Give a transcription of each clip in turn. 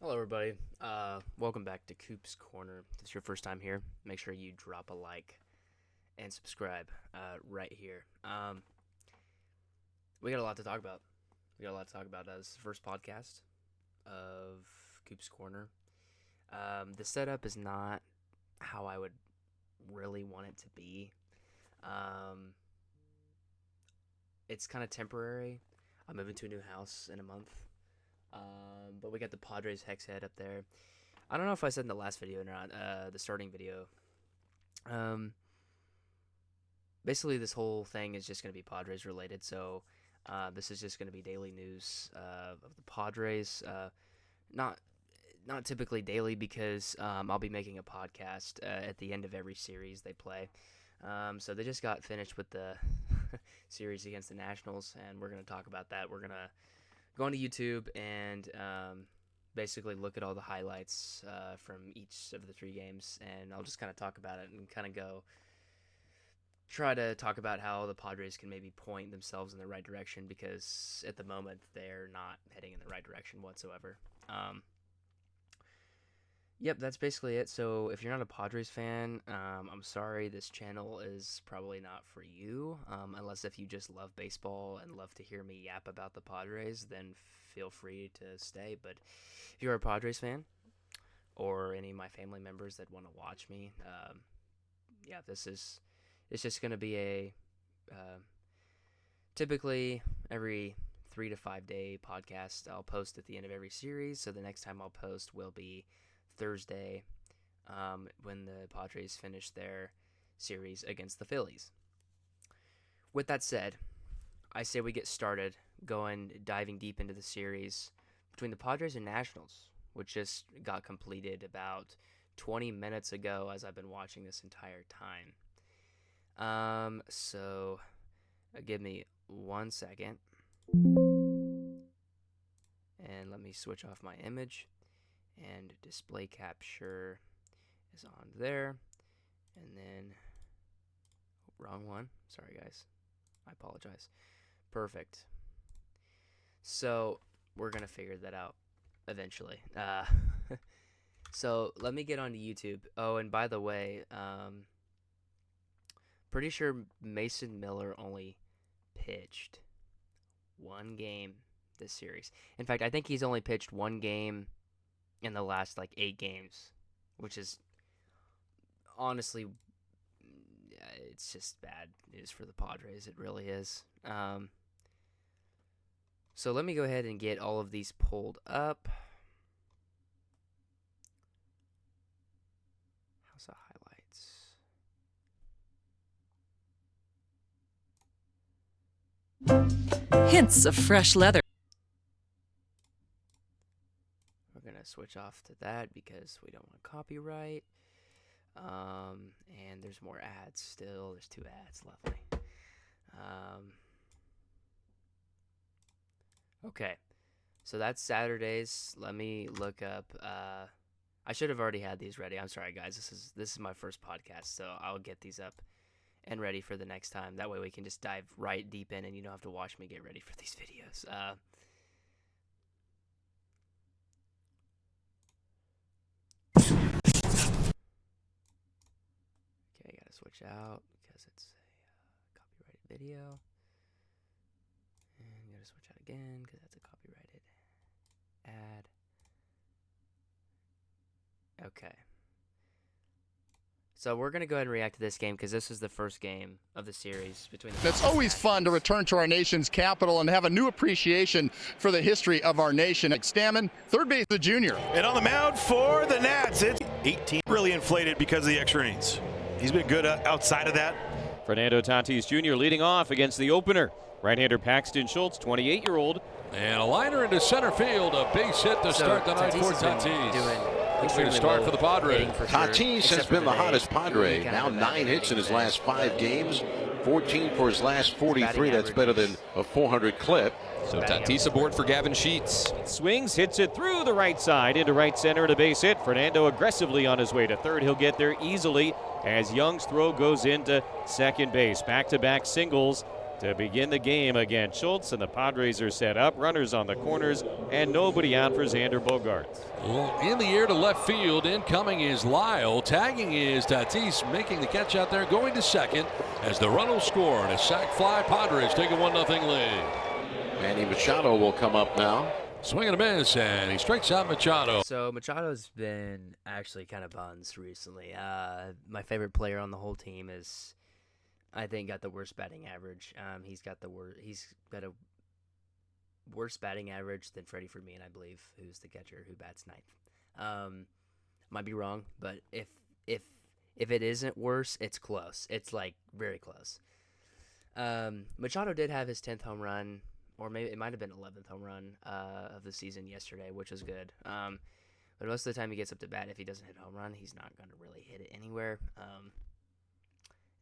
Hello, everybody. Welcome back to Coop's Corner. If it's your first time here, make sure you drop a like and subscribe right here. We got a lot to talk about. This is the first podcast of Coop's Corner. The setup is not how I would really want it to be. It's kind of temporary. I'm moving to a new house in a month. But we got the Padres hex head up there. I don't know if I said in the last video or not, the starting video. Basically, this whole thing is just going to be Padres related. So this is just going to be daily news of the Padres. Not typically daily because I'll be making a podcast at the end of every series they play. So they just got finished with the series against the Nationals, and we're going to talk about that. We're going to go onto YouTube and basically look at all the highlights from each of the three games, and I'll just kind of talk about it and kind of try to talk about how the Padres can maybe point themselves in the right direction, because at the moment they're not heading in the right direction whatsoever. Yep, that's basically it. So if you're not a Padres fan, I'm sorry, this channel is probably not for you, unless if you just love baseball and love to hear me yap about the Padres, then feel free to stay. But if you're a Padres fan, or any of my family members that want to watch me, it's just going to be a typically every 3 to 5 day podcast. I'll post at the end of every series, so the next time I'll post will be Thursday, when the Padres finish their series against the Phillies. With that said, I say we get started diving deep into the series between the Padres and Nationals, which just got completed about 20 minutes ago as I've been watching this entire time. So give me 1 second, and let me switch off my image. And display capture is on there. And then, wrong one. Sorry, guys. I apologize. Perfect. So, we're going to figure that out eventually. So, let me get onto YouTube. Oh, and by the way, pretty sure Mason Miller only pitched one game this series. In fact, I think he's only pitched one game in the last 8 games, which is honestly, it's just bad news for the Padres. It really is. So let me go ahead and get all of these pulled up. How's the highlights? Hints of fresh leather. Switch off to that because we don't want copyright. And there's more ads still. There's 2 ads. Lovely. Okay. So that's Saturdays. Let me look up. I should have already had these ready. I'm sorry, guys. This is my first podcast, so I'll get these up and ready for the next time. That way we can just dive right deep in, and you don't have to watch me get ready for these videos. Switch out because it's a copyrighted video, and you gotta switch out again because that's a copyrighted ad. Okay, so we're gonna go ahead and react to this game because this is the first game of the series between the It's always fun to return to our nation's capital and have a new appreciation for the history of our nation. Stammen, third base, the junior. And on the mound for the Nats, it's 18. Really inflated because of the extra innings. He's been good outside of that. Fernando Tatis Jr. leading off against the opener. Right-hander Paxton Schultz, 28-year-old. And a liner into center field. A base hit to start the night for Tatis. It's a start for the Padres. Tatis has been the hottest Padre. Now 9 hits in his last 5 games. 14 for his last 43. That's better than a 400 clip. So Tatis aboard for Gavin Sheets. Swings, hits it through the right side into right center and a base hit. Fernando aggressively on his way to third. He'll get there easily as Young's throw goes into second base. Back-to-back singles to begin the game against Schultz, and the Padres are set up. Runners on the corners, and nobody out for Xander Bogaerts. Well, in the air to left field. Incoming is Lyle. Tagging is Tatis, making the catch out there, going to second as the run will score. And a sac fly. Padres take a 1-0 lead. Manny Machado will come up now. Swing and a miss, and he strikes out Machado. So Machado's been actually kind of buns recently. My favorite player on the whole team is, I think, got the worst batting average. He's got a worse batting average than Freddie Freeman, I believe, who's the catcher who bats ninth. Might be wrong, but if it isn't worse, it's close. It's like very close. Machado did have his 10th home run, or maybe it might have been 11th home run of the season yesterday, which was good. But most of the time he gets up to bat, if he doesn't hit a home run, he's not going to really hit it anywhere.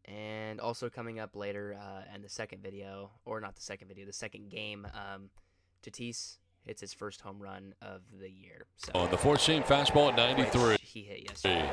And also coming up later in the second video, or not the second video, the second game, Tatis hits his first home run of the year. So on the four-seam fastball at 93. He hit yesterday.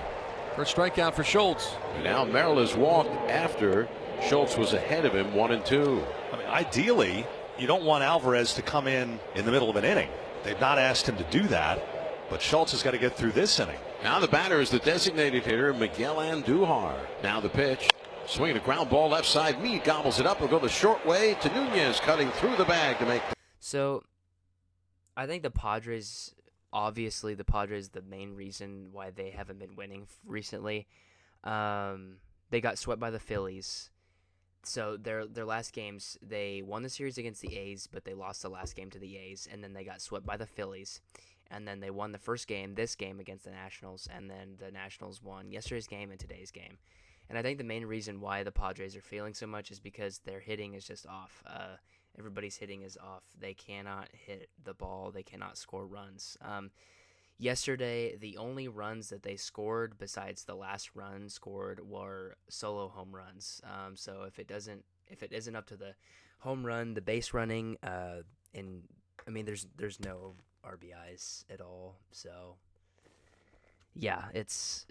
First strikeout for Schultz. Now Merrill has walked after Schultz was ahead of him 1-2. I mean, ideally, you don't want Alvarez to come in the middle of an inning. They've not asked him to do that, but Schultz has got to get through this inning. Now the batter is the designated hitter, Miguel Andujar. Now the pitch. Swinging a ground ball left side. Meade gobbles it up. Will go the short way to Nunez, cutting through the bag to make. So, I think the Padres, obviously the Padres, the main reason why they haven't been winning recently. They got swept by the Phillies. So their last games, they won the series against the A's, but they lost the last game to the A's, and then they got swept by the Phillies, and then they won the first game, this game against the Nationals, and then the Nationals won yesterday's game and today's game. And I think the main reason why the Padres are failing so much is because their hitting is just off. Everybody's hitting is off. They cannot hit the ball. They cannot score runs. Yesterday, the only runs that they scored besides the last run scored were solo home runs. So if it isn't up to the home run, the base running, and I mean there's no RBIs at all. So yeah, it's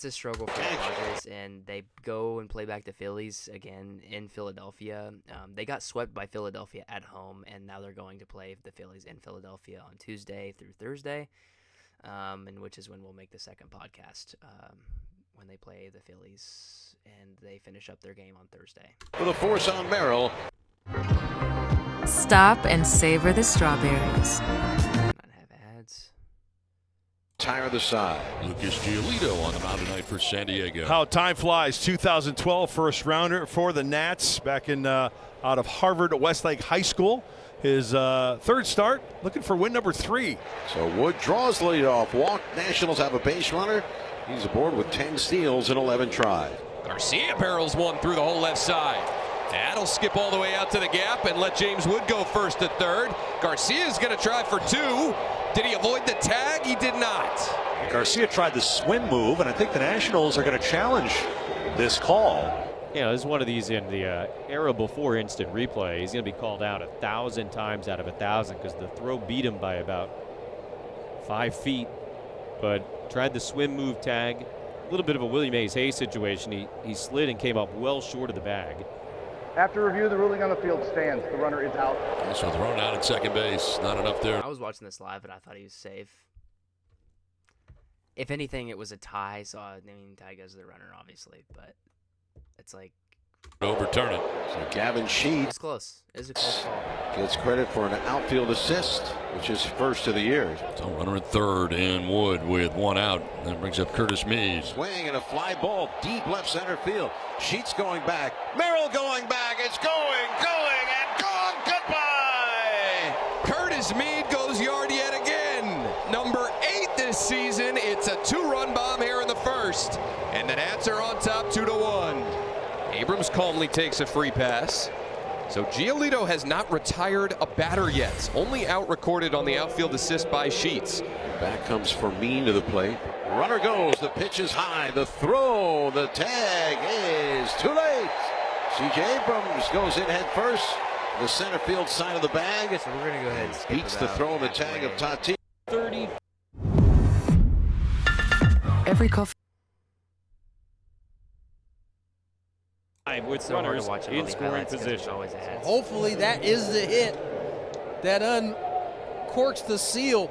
a struggle for the Padres, and they go and play back the Phillies again in Philadelphia. They got swept by Philadelphia at home, and now they're going to play the Phillies in Philadelphia on Tuesday through Thursday, and which is when we'll make the second podcast when they play the Phillies, and they finish up their game on Thursday. With a force on Merrill. Stop and savor the strawberries. Not have ads. Tire the side. Lucas Giolito on the mound tonight for San Diego. How time flies. 2012 first rounder for the Nats back in out of Harvard Westlake High School. His third start, looking for win number 3. So Wood draws the lead off walk. Nationals have a base runner. He's aboard with 10 steals and 11 tries. Garcia barrels one through the whole left side. That'll skip all the way out to the gap and let James Wood go first to third. Garcia's going to try for 2. Did he avoid the tag? He did not. Garcia tried the swim move, and I think the Nationals are going to challenge this call. You know, this is one of these in the era before instant replay. He's going to be called out 1,000 times out of 1,000 because the throw beat him by about 5 feet. But tried the swim move tag. A little bit of a Willie Mays Hayes situation. He slid and came up well short of the bag. After review, the ruling on the field stands. The runner is out. So thrown out at second base. Not enough there. I was watching this live, and I thought he was safe. If anything, it was a tie, so I mean, tie goes to the runner, obviously, but it's like overturn it. So Gavin Sheets. It's close. It's a close call. Gets credit for an outfield assist, which is first of the year. So runner at third and Wood with one out. That brings up Curtis Meade. Swing and a fly ball deep left center field. Sheets going back. Merrill going back. It's going, and gone. Goodbye. Curtis Meade goes yard yet again. Number 8 this season. It's a 2-run bomb here in the first. And the Nats are on top 2-1. Abrams calmly takes a free pass. So Giolito has not retired a batter yet. Only out recorded on the outfield assist by Sheets. Back comes Fermin to the plate. Runner goes. The pitch is high. The throw. The tag is too late. C.J. Abrams goes in head first. The center field side of the bag. So we're going to go ahead and skip Beats the throw and the tag of Tatis. 30. Every coffee. 5 with so hard runners to watch in MLB scoring highlights 'cause there's position. always ads. Hopefully that is the hit that uncorks the seal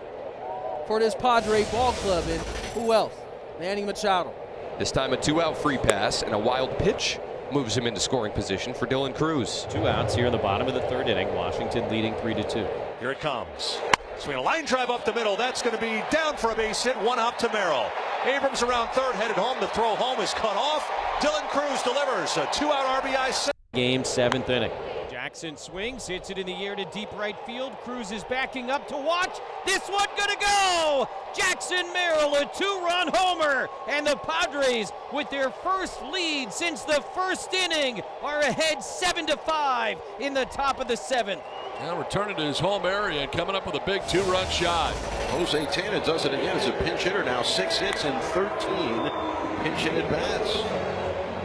for this Padre ball club. And who else? Manny Machado. This time a 2-out free pass and a wild pitch moves him into scoring position for Dylan Cruz. 2 outs here in the bottom of the 3rd inning. Washington leading 3-2. Here it comes. Swing a line drive up the middle. That's going to be down for a base hit. 1 up to Merrill. Abrams around third, headed home. The throw home is cut off. Dylan Cruz delivers a 2-out RBI. Game 7th inning. Jackson swings, hits it in the air to deep right field. Cruz is backing up to watch. This one gonna go! Jackson Merrill, a 2-run homer. And the Padres, with their first lead since the 1st inning, are ahead 7-5 in the top of the 7th. Now returning to his home area and coming up with a big 2-run shot. Jose Tana does it again as a pinch hitter now. 6 hits and 13 pinch hit at bats.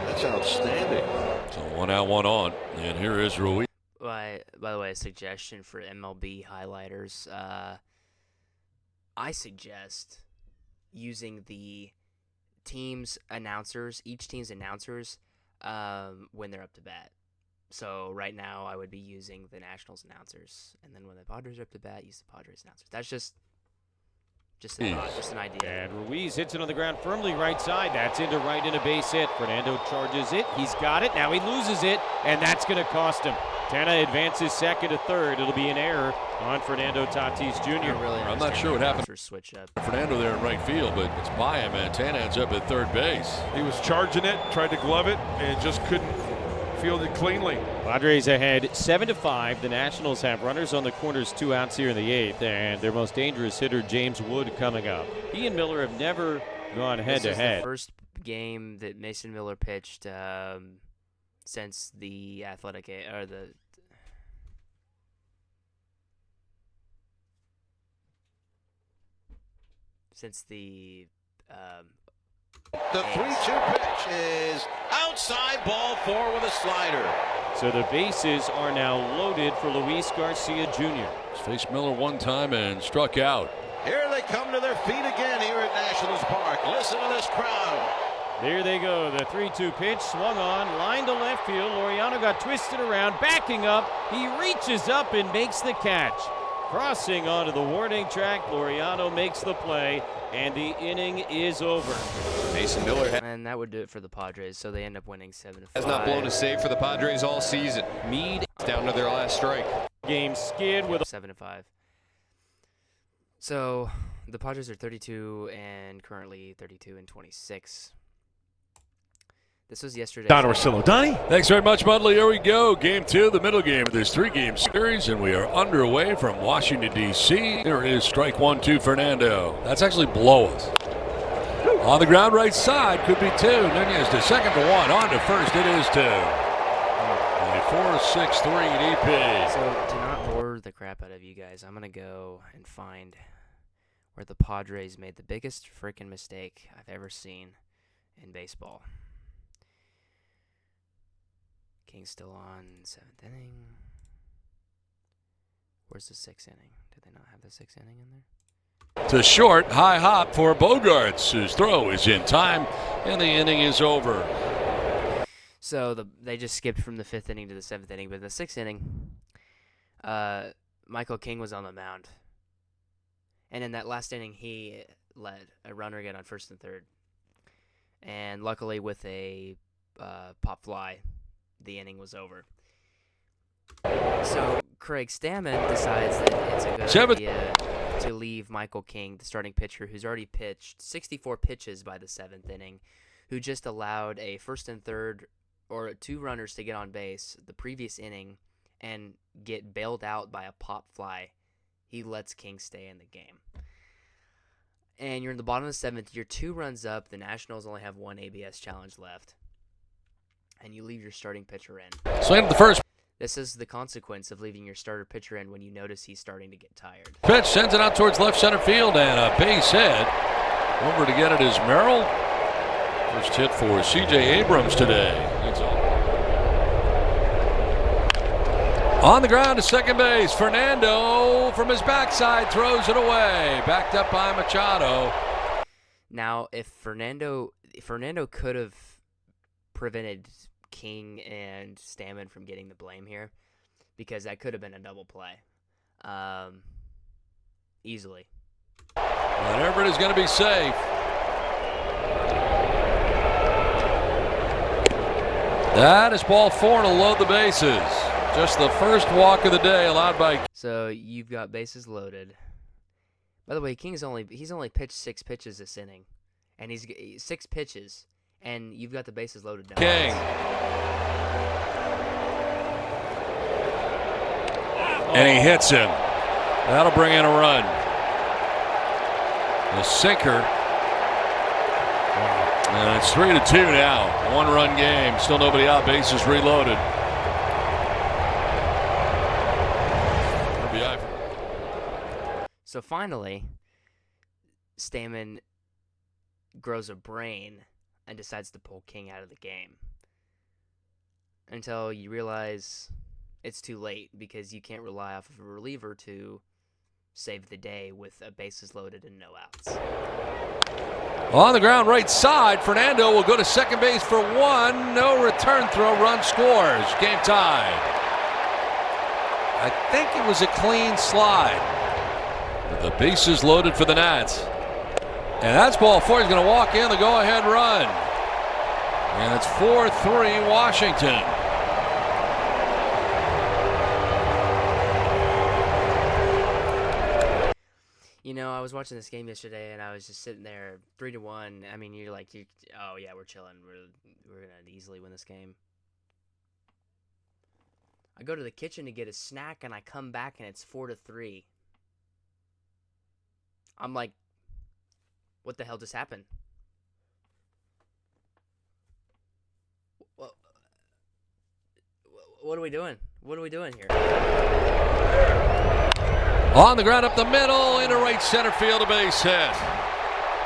That's outstanding. So 1 out, 1 on. And here is Ruiz. By the way, a suggestion for MLB highlighters. I suggest using the team's announcers, each team's announcers, when they're up to bat. So right now I would be using the Nationals announcers, and then when the Padres are up to bat, use the Padres announcers. That's just a thought, just an idea. And Ruiz hits it on the ground firmly right side. That's into right in a base hit. Fernando charges it. He's got it. Now he loses it, and that's going to cost him. Tana advances second to third. It'll be an error on Fernando Tatis Jr. I'm not sure what happened. Switch up. Fernando there in right field, but it's by him, and Tana ends up at third base. He was charging it, tried to glove it, and just couldn't field it cleanly. Padres ahead 7-5. The Nationals have runners on the corners, 2 outs here in the 8th, and their most dangerous hitter, James Wood, coming up. He and Miller have never gone head to head. This is the first game that Mason Miller pitched since the athletic or the. Since the. The 3-2 pitch is outside, ball 4 with a slider. So the bases are now loaded for Luis Garcia Jr. He's faced Miller 1 time and struck out. Here they come to their feet again here at Nationals Park. Listen to this crowd. There they go. The 3-2 pitch swung on, line to left field. Laureano got twisted around, backing up. He reaches up and makes the catch. Crossing onto the warning track, Laureano makes the play, and the inning is over. Mason Miller And that would do it for the Padres, so they end up winning 7-5. has not blown a save for the Padres all season. Meade Down to their last strike. game skid with 7-5. So the Padres are 32 and currently 32-26. This was yesterday. Don Orsillo. Donnie? Thanks very much, Mudley. Here we go. Game 2, the middle game of this 3-game series, and we are underway from Washington, D.C. There is strike 1-2, Fernando. That's actually below us. On the ground right side, could be 2. Nunez to second for 1. On to first, it is 2. Only 4-6-3 DP. So to not bore the crap out of you guys, I'm going to go and find where the Padres made the biggest freaking mistake I've ever seen in baseball. King's still on 7th inning. Where's the 6th inning? Did they not have the 6th inning in there? To short, high hop for Bogarts, whose throw is in time, and the inning is over. So they just skipped from the 5th inning to the 7th inning, but in the 6th inning, Michael King was on the mound. And in that last inning, he let a runner get on 1st and 3rd. And luckily with a pop fly, the inning was over. So Craig Stammen decides that it's a good idea to leave Michael King, the starting pitcher, who's already pitched 64 pitches by the 7th inning, who just allowed a 1st and 3rd or 2 runners to get on base the previous inning and get bailed out by a pop fly. He lets King stay in the game. And you're in the bottom of the 7th. You're 2 runs up. The Nationals only have 1 ABS challenge left. And you leave your starting pitcher in. Swing at the first. This is the consequence of leaving your starter pitcher in when you notice he's starting to get tired. Pitch sends it out towards left center field, and a base hit. Over to get it is Merrill. First hit for C.J. Abrams today. That's all. On the ground to second base, Fernando from his backside throws it away. Backed up by Machado. Now, if Fernando could have prevented King and Stammen from getting the blame here, because that could have been a double play. Easily. But everybody's going to be safe. That is ball 4 to load the bases. Just the first walk of the day allowed by. So you've got bases loaded. By the way, he's only pitched 6 pitches this inning, and he's 6 pitches, and you've got the bases loaded now. King. And he hits him. That'll bring in a run. The sinker. And it's 3-2 now. 1-run game. Still nobody out. Bases reloaded. RBI. So finally, Stammen grows a brain and decides to pull King out of the game. Until you realize it's too late, because you can't rely off of a reliever to save the day with bases loaded and no outs. On the ground right side, Fernando will go to second base for 1. No return throw, run scores. Game tied. I think it was a clean slide. With the bases loaded for the Nats. And that's ball 4. He's going to walk in the go-ahead run. And it's 4-3 Washington. You know, I was watching this game yesterday, and I was just sitting there, 3-1. I mean, you're like, oh yeah, we're chilling. We're gonna easily win this game. I go to the kitchen to get a snack, and I come back, and it's 4-3. I'm like, what the hell just happened? What are we doing? What are we doing here? On the ground up the middle, into right center field, a base hit.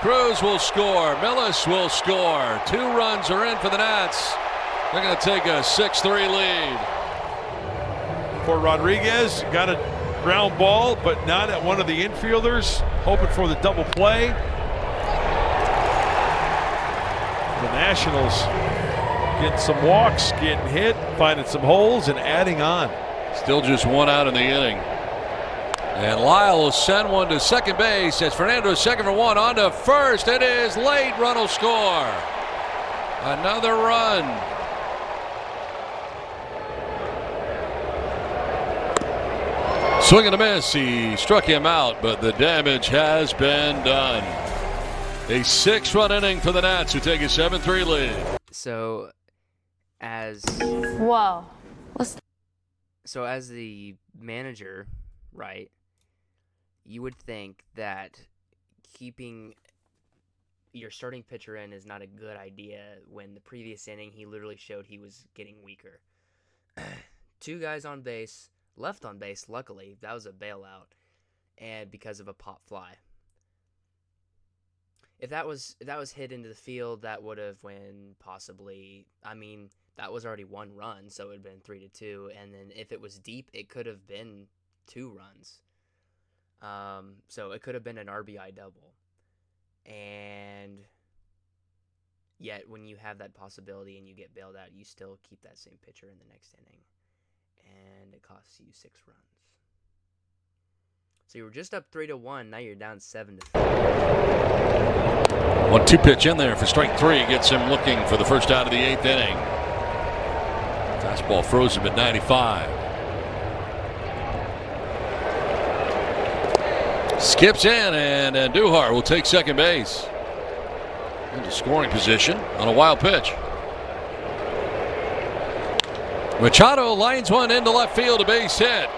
Cruz will score. Millis will score. 2 runs are in for the Nats. They're going to take a 6-3 lead. For Rodriguez, got a ground ball, but not at one of the infielders. Hoping for the double play. The Nationals getting some walks, getting hit, finding some holes, and adding on. Still just 1 out in the inning. And Lyle will send one to second base as Fernando is second for 1. On to first. It is late. Run will score. Another run. Swing and a miss. He struck him out, but the damage has been done. A 6-run inning for the Nats, who take a 7-3 lead. So, as the manager, right? You would think that keeping your starting pitcher in is not a good idea when the previous inning he literally showed he was getting weaker. 2 guys on base, left on base, luckily. That was a bailout, and because of a pop fly. If that was hit into the field, that would have won possibly. I mean, that was already 1 run, so it would have been 3-2. And then if it was deep, it could have been 2 runs. So it could have been an RBI double. And yet, when you have that possibility and you get bailed out, you still keep that same pitcher in the next inning, and it costs you 6 runs. So you were just up 3-1. Now you're down 7-3. 1-2 pitch in there for strike 3. Gets him looking for the first out of the 8th inning. Fastball froze him at 95. Skips in, and Duhar will take second base. Into scoring position on a wild pitch. Machado lines one into left field, a base hit.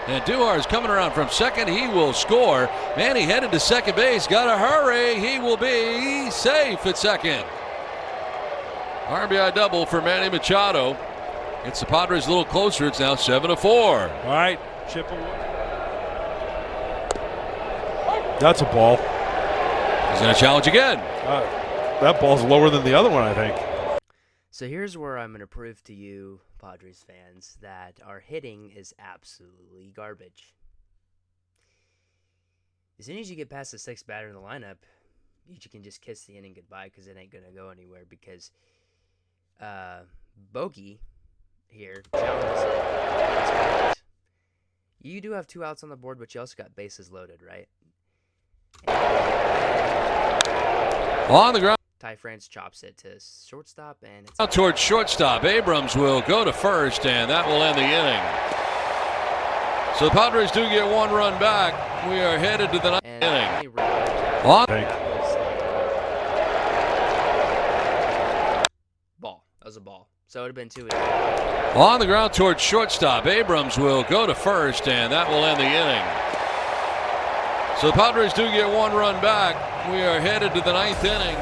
And Duhar is coming around from second. He will score. Manny headed to second base. Got to hurry. He will be safe at second. RBI double for Manny Machado. It's the Padres a little closer. It's now 7-4. All right, chip away. That's a ball. He's going to challenge again. That ball's lower than the other one, I think. So here's where I'm going to prove to you, Padres fans, that our hitting is absolutely garbage. As soon as you get past the 6th batter in the lineup, you can just kiss the inning goodbye, because it ain't going to go anywhere, because bogey here. Challenges. You do have 2 outs on the board, but you also got bases loaded, right? On the ground. Ty France chops it to shortstop, and it's out towards shortstop. Abrams will go to first, and that will end the inning. So the Padres do get 1 run back. We are headed to the 9th inning. Ball. That was a ball. So it would have been 2. On the ground towards shortstop. Abrams will go to first, and that will end the inning. So the Padres do get 1 run back. We are headed to the 9th inning.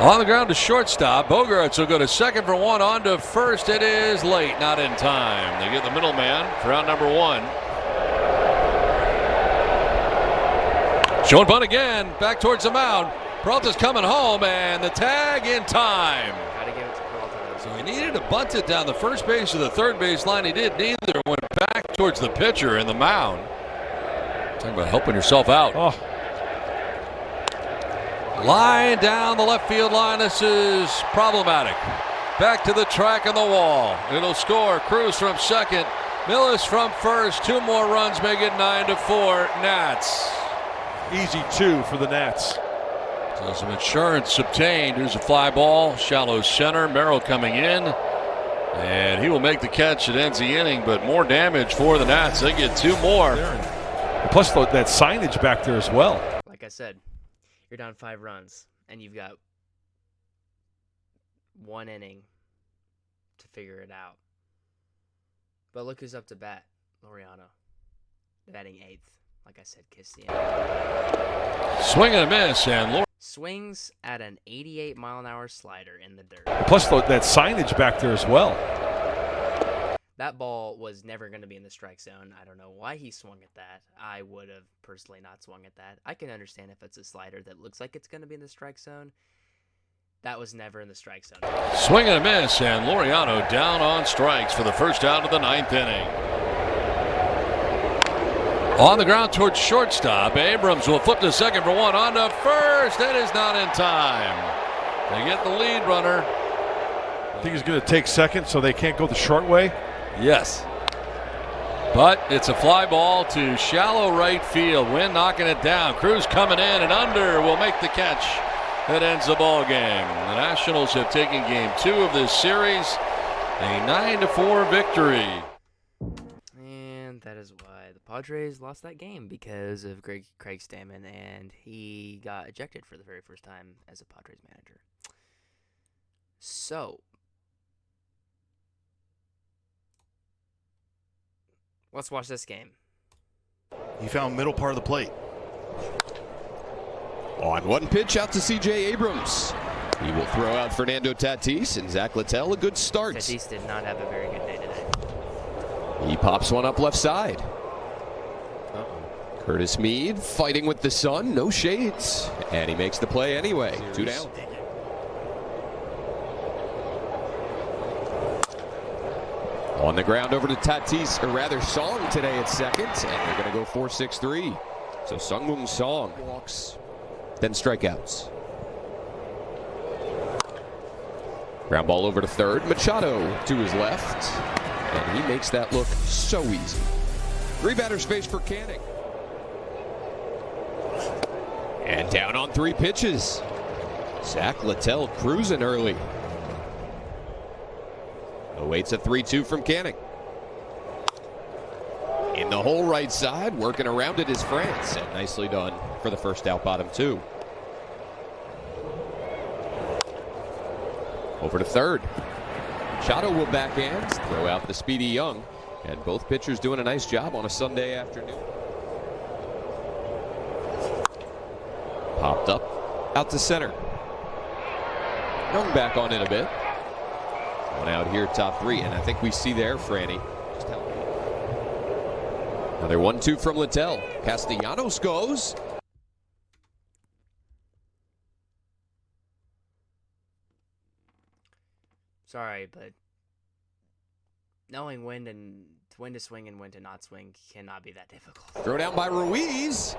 On the ground to shortstop. Bogarts will go to second for 1. On to first. It is late, not in time. They get the middleman for out number 1. Showing bunt again. Back towards the mound. Peralta's coming home, and the tag in time. Gotta give it to Peralta. So he needed to bunt it down the first base or the third base line. He did neither. Went back towards the pitcher in the mound. Talking about helping yourself out. Oh. Line down the left field line. This is problematic. Back to the track on the wall. It'll score. Cruz from second. Millis from first. 2 more runs make it 9-4. Nats. Easy 2 for the Nats. So some insurance obtained. Here's a fly ball. Shallow center. Merrill coming in. And he will make the catch. It ends the inning, but more damage for the Nats. They get 2 more. Plus that signage back there as well. Like I said, you're down 5 runs, and you've got 1 inning to figure it out. But look who's up to bat. Laureano. Batting 8th. Like I said, kiss the end. Swing and a miss, and swings at an 88-mile-an-hour slider in the dirt. Plus that signage back there as well. That ball was never going to be in the strike zone. I don't know why he swung at that. I would have personally not swung at that. I can understand if it's a slider that looks like it's going to be in the strike zone. That was never in the strike zone. Swing and a miss, and Laureano down on strikes for the first out of the 9th inning. On the ground towards shortstop. Abrams will flip to second for 1. On to first. It is not in time. They get the lead runner. I think he's going to take second so they can't go the short way. Yes. But it's a fly ball to shallow right field. Wind knocking it down. Cruz coming in and under will make the catch. That ends the ball game. The Nationals have taken game 2 of this series. A 9-4 victory. And that is why the Padres lost that game, because of Craig Stammen, and he got ejected for the very first time as a Padres manager. So, let's watch this game. He found middle part of the plate. On 1 pitch out to CJ Abrams. He will throw out Fernando Tatis, and Zach Littell a good start. Tatis did not have a very good day today. He pops one up left side. Curtis Mead fighting with the sun, no shades, and he makes the play anyway. 2 down. On the ground over to Tatis, or rather Song today at second, and they're going to go 4-6-3. So Sungwoo Song walks, then strikeouts. Ground ball over to third. Machado to his left, and he makes that look so easy. 3 batters face for Canning. And down on 3 pitches. Zach Littell cruising early. Awaits a 3-2 from Canning. In the hole right side, working around it is France, and nicely done for the first out, bottom 2. Over to third. Machado will backhand, throw out the speedy Young, and both pitchers doing a nice job on a Sunday afternoon. Popped up, out to center. Young back on it a bit. One out here, top 3, and I think we see there, Franny. Another 1-2 from Littell. Castellanos goes. Sorry, but knowing when to swing and when to not swing cannot be that difficult. Throw down by Ruiz.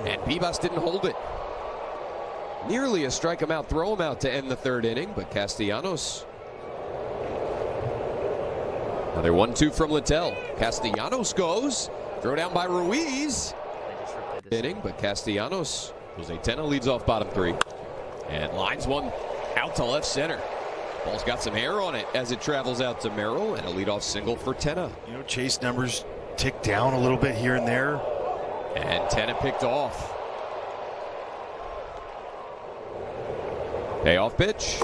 And Bibas didn't hold it. Nearly a strike him out, throw him out to end the third inning, but Castellanos. Another 1-2 from Littell. Castellanos goes. Throw down by Ruiz. Inning, but Castellanos. Jose Tena leads off bottom three. And lines one out to left center. Ball's got some hair on it as it travels out to Merrill, and a leadoff single for Tena. You know, chase numbers tick down a little bit here and there. And Tena picked off. Payoff pitch.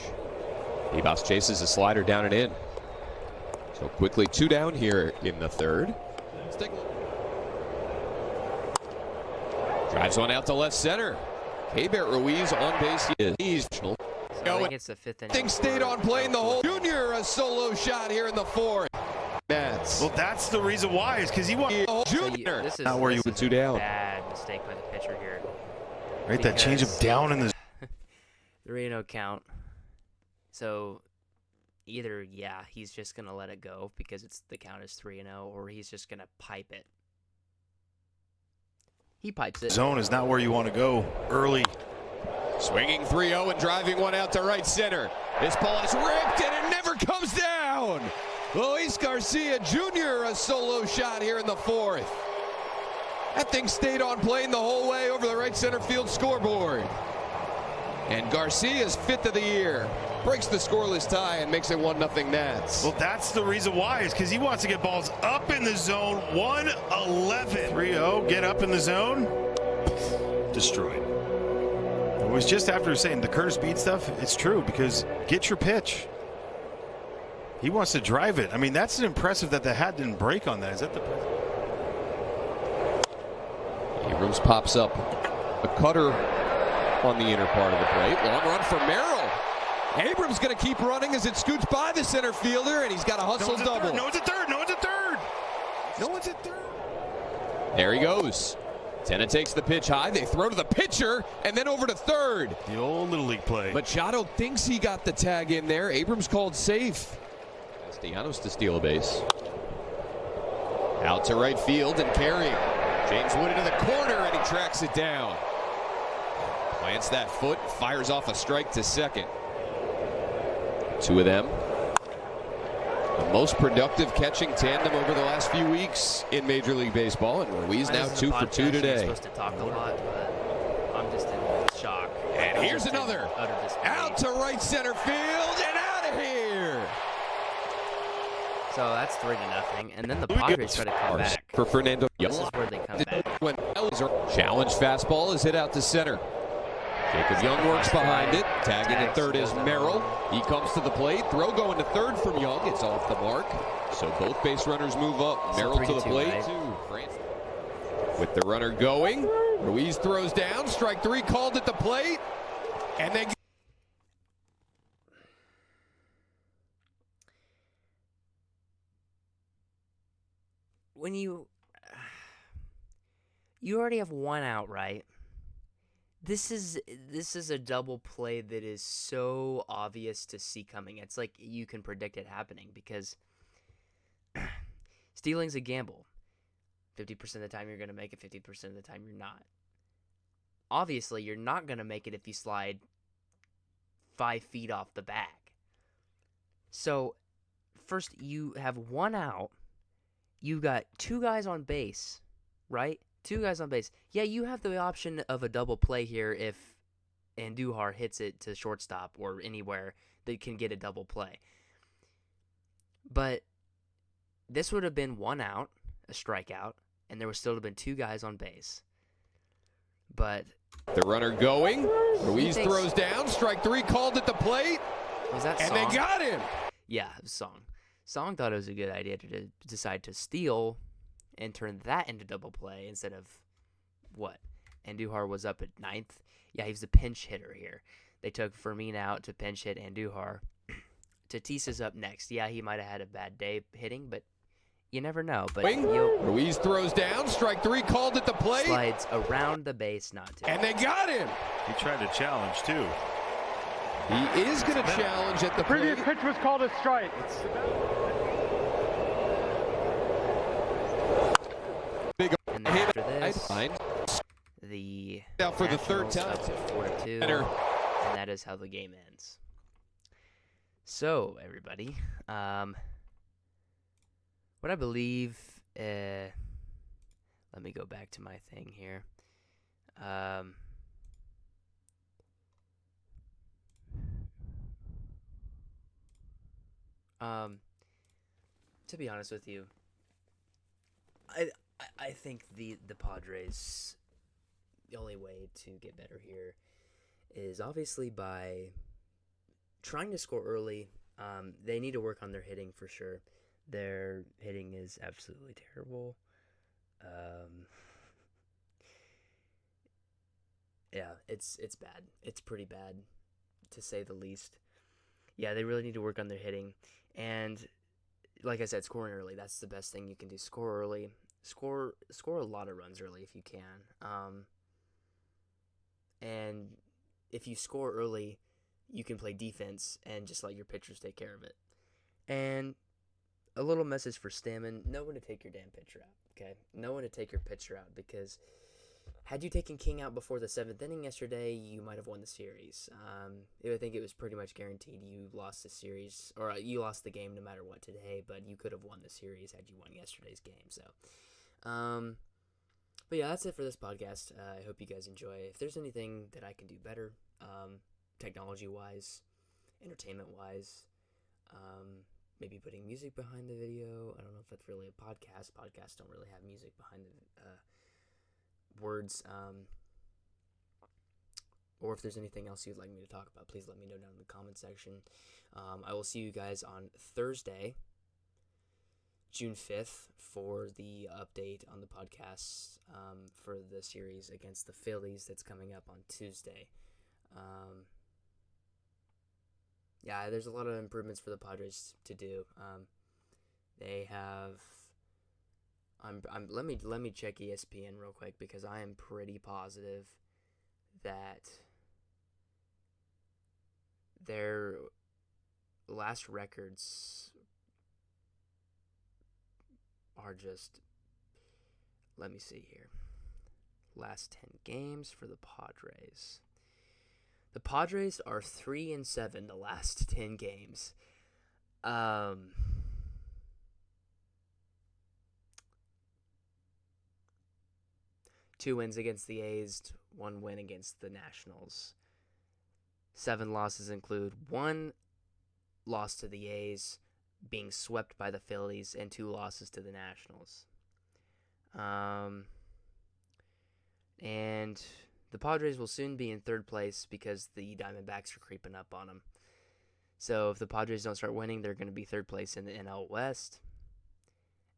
Ebos chases a slider down and in. So quickly 2 down here in the third. Drives one out to left center. Keibert Ruiz on base. He's so I think it's the 5th inning. Things stayed on playing the whole. Junior a solo shot here in the 4th. Well, that's the reason why, is because he won. Junior. This is Not where you this is 2 down. Bad mistake by the pitcher here. Right, that change him down in the 3-0 count. So either he's just gonna let it go because the count is 3-0, or he's just gonna pipe it. He pipes it. zone is not where you want to go early. Swinging 3-0 and driving one out to right center. This ball is ripped and it never comes down. Luis Garcia Jr. a solo shot here in the 4th. That thing stayed on playing the whole way over the right center field scoreboard. And Garcia's 5th of the year breaks the scoreless tie and makes it 1-0 Nats. Well, that's the reason why, is because he wants to get balls up in the zone. 1-11. 3-0, get up in the zone. Destroyed. It was just after saying the Curtis Beat stuff. It's true, because get your pitch. He wants to drive it. I mean, that's impressive that the hat didn't break on that. Is that the... Abrams pops up a cutter on the inner part of the plate. Long run for Merrill. Abrams going to keep running as it scoots by the center fielder, and he's got a hustle double. No one's at third. No one's at third. No one's at third. There he goes. Tena takes the pitch high. They throw to the pitcher and then over to third. The old Little League play. Machado thinks he got the tag in there. Abrams called safe. Castellanos to steal a base. Out to right field and carrying. James Wood into the corner, and he tracks it down. Plants that foot, fires off a strike to second. 2 of them. The most productive catching tandem over the last few weeks in Major League Baseball, and Ruiz now 2 for 2 today. You're supposed to talk a lot, but I'm just in shock. And here's another. Out to right center field and out of here. So that's 3-0, and then the Padres try to come back. For Fernando. This is where they come back. When challenge fastball is hit out to center. Jacob Young works behind it. Tagging at third is Merrill. He comes to the plate. Throw going to third from Young. It's off the mark. So both base runners move up. Merrill to the plate. Right? With the runner going. Ruiz throws down. Strike 3 called at the plate. And then when you already have 1 out, right? This is a double play that is so obvious to see coming. It's like you can predict it happening, because stealing's a gamble. 50% of the time you're going to make it, 50% of the time you're not. Obviously, you're not going to make it if you slide 5 feet off the bag. So, first you have 1 out. You got 2 guys on base, right? 2 guys on base. Yeah, you have the option of a double play here if Andujar hits it to shortstop or anywhere that can get a double play. But this would have been 1 out, a strikeout, and there would still have been 2 guys on base. But the runner going. Ruiz throws down. Strike 3 called at the plate. Was that and Song? They got him. Yeah, it was Song. Song thought it was a good idea to decide to steal and turn that into double play instead of what? Andujar was up at 9th. Yeah, he was a pinch hitter here. They took Fermin out to pinch hit Andujar. Tatis is up next. Yeah, he might have had a bad day hitting, but you never know. But Ruiz throws down. Strike 3 called at the plate. Slides around the base, not to. And they got him. He tried to challenge, too. He is going to challenge at the previous pitch was called a strike. And then after this, the Now for the third Nationals time. up 4-2, and that is how the game ends. So, everybody, what I believe, let me go back to my thing here. To be honest with you, I think the Padres, the only way to get better here is obviously by trying to score early. They need to work on their hitting for sure. Their hitting is absolutely terrible. Yeah, it's bad. It's pretty bad, to say the least. Yeah, they really need to work on their hitting. And like I said, scoring early, that's the best thing you can do. Score early. Score a lot of runs early if you can. And if you score early, you can play defense and just let your pitchers take care of it. And a little message for Stammen, know when to take your damn pitcher out, okay? Know when to take your pitcher out, because had you taken King out before the 7th inning yesterday, you might have won the series. I think it was pretty much guaranteed you lost the series, or you lost the game no matter what today, but you could have won the series had you won yesterday's game. So, but yeah, that's it for this podcast. I hope you guys enjoy. If there's anything that I can do better, technology-wise, entertainment-wise, maybe putting music behind the video. I don't know if that's really a podcast. Podcasts don't really have music behind the words, or if there's anything else you'd like me to talk about, please let me know down in the comment section. I will see you guys on Thursday, June 5th, for the update on the podcast for the series against the Phillies that's coming up on Tuesday. Yeah, there's a lot of improvements for the Padres to do. They have. Let me check ESPN real quick, because I am pretty positive that their last records are just. Let me see here. Last 10 games for the Padres. The Padres are 3-7 the last 10 games. 2 wins against the A's, 1 win against the Nationals. 7 losses include 1 loss to the A's, being swept by the Phillies, and 2 losses to the Nationals. And the Padres will soon be in 3rd place because the Diamondbacks are creeping up on them. So if the Padres don't start winning, they're going to be 3rd place in the NL West.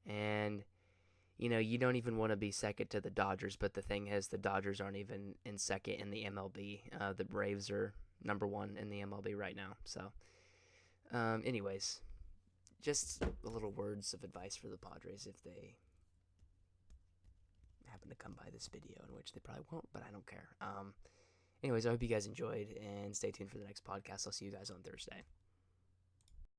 And you don't even want to be second to the Dodgers, but the thing is, the Dodgers aren't even in second in the MLB. The Braves are number 1 in the MLB right now. So, anyways, just a little words of advice for the Padres if they happen to come by this video, in which they probably won't, but I don't care. Anyways, I hope you guys enjoyed, and stay tuned for the next podcast. I'll see you guys on Thursday.